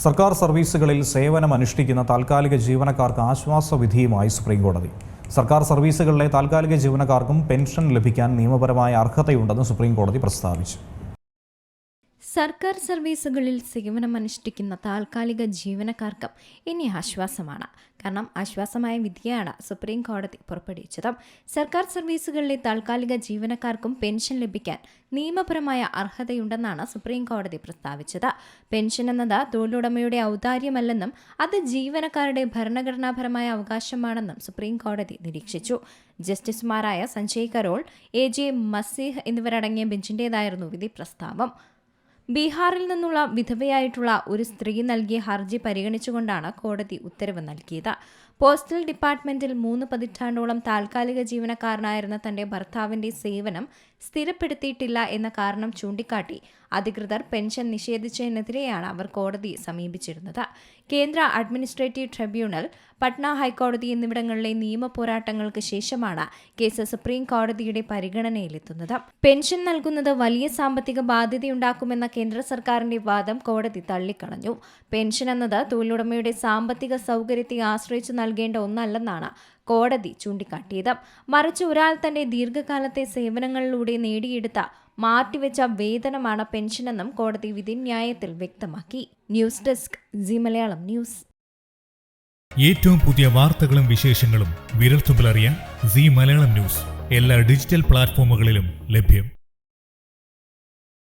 സർക്കാർ സർവീസുകളിൽ സേവനമനുഷ്ഠിക്കുന്ന താൽക്കാലിക ജീവനക്കാർക്ക് ആശ്വാസവിധിയുമായി സുപ്രീംകോടതി. സർക്കാർ സർവീസുകളിലെ താൽക്കാലിക ജീവനക്കാർക്കും പെൻഷൻ ലഭിക്കാൻ നിയമപരമായ അർഹതയുണ്ടെന്ന് സുപ്രീംകോടതി പ്രസ്താവിച്ചു. സർക്കാർ സർവീസുകളിൽ സേവനമനുഷ്ഠിക്കുന്ന താൽക്കാലിക ജീവനക്കാർക്കും ഇനി ആശ്വാസമാണ്. കാരണം ആശ്വാസമായ വിധിയാണ് സുപ്രീം കോടതി പുറപ്പെടുവിച്ചത്. സർക്കാർ സർവീസുകളിലെ താൽക്കാലിക ജീവനക്കാർക്കും പെൻഷൻ ലഭിക്കാൻ നിയമപരമായ അർഹതയുണ്ടെന്നാണ് സുപ്രീം കോടതി പ്രസ്താവിച്ചത്. പെൻഷൻ എന്നത് തൊഴിലുടമയുടെ ഔദാര്യമല്ലെന്നും അത് ജീവനക്കാരുടെ ഭരണഘടനാപരമായ അവകാശമാണെന്നും സുപ്രീം കോടതി നിരീക്ഷിച്ചു. ജസ്റ്റിസുമാരായ സഞ്ജയ് കരോൾ, AJ മസീഹ് എന്നിവരടങ്ങിയ ബെഞ്ചിന്റേതായിരുന്നു വിധി പ്രസ്താവം. ബീഹാറിൽ നിന്നുള്ള വിധവയായിട്ടുള്ള ഒരു സ്ത്രീ നൽകിയ ഹർജി പരിഗണിച്ചുകൊണ്ടാണ് കോടതി ഉത്തരവ് നൽകിയത്. പോസ്റ്റൽ ഡിപ്പാർട്ട്മെന്റിൽ 3 പതിറ്റാണ്ടോളം താൽക്കാലിക ജീവനക്കാരനായിരുന്ന തന്റെ ഭർത്താവിന്റെ സേവനം സ്ഥിരപ്പെടുത്തിയിട്ടില്ല എന്ന കാരണം ചൂണ്ടിക്കാട്ടി അധികൃതർ പെൻഷൻ നിഷേധിച്ചതിനെതിരെയാണ് അവർ കോടതിയെ സമീപിച്ചിരുന്നത്. കേന്ദ്ര അഡ്മിനിസ്ട്രേറ്റീവ് ട്രിബ്യൂണൽ, പട്ന ഹൈക്കോടതി എന്നിവിടങ്ങളിലെ നിയമ പോരാട്ടങ്ങൾക്ക് ശേഷമാണ് കേസ് സുപ്രീം കോടതിയുടെ പരിഗണനയിലെത്തുന്നത്. പെൻഷൻ നൽകുന്നത് വലിയ സാമ്പത്തിക ബാധ്യതയുണ്ടാക്കുമെന്ന കേന്ദ്ര സർക്കാരിന്റെ വാദം കോടതി തള്ളിക്കളഞ്ഞു. പെൻഷൻ എന്നത് തൊഴിലുടമയുടെ സാമ്പത്തിക സൗകര്യത്തെ ആശ്രയിച്ചു നൽകേണ്ട ഒന്നല്ലെന്നാണ് കോടതി ചൂണ്ടിക്കാട്ടിയത്. മറിച്ച് ഒരാൾ തന്റെ ദീർഘകാലത്തെ സേവനങ്ങളിലൂടെ നേടിയെടുത്ത മാറ്റിവെച്ച വേതനമാണ് പെൻഷനെന്നും കോടതി വിധിന്യായത്തിൽ വ്യക്തമാക്കി. News desk Zee Malayalam news. ഏറ്റവും പുതിയ വാർത്തകളും വിശേഷങ്ങളും വിരൽത്തുമ്പിലറിയാൻ സീ മലയാളം ന്യൂസ് എല്ലാ ഡിജിറ്റൽ പ്ലാറ്റ്ഫോമുകളിലും ലഭ്യം.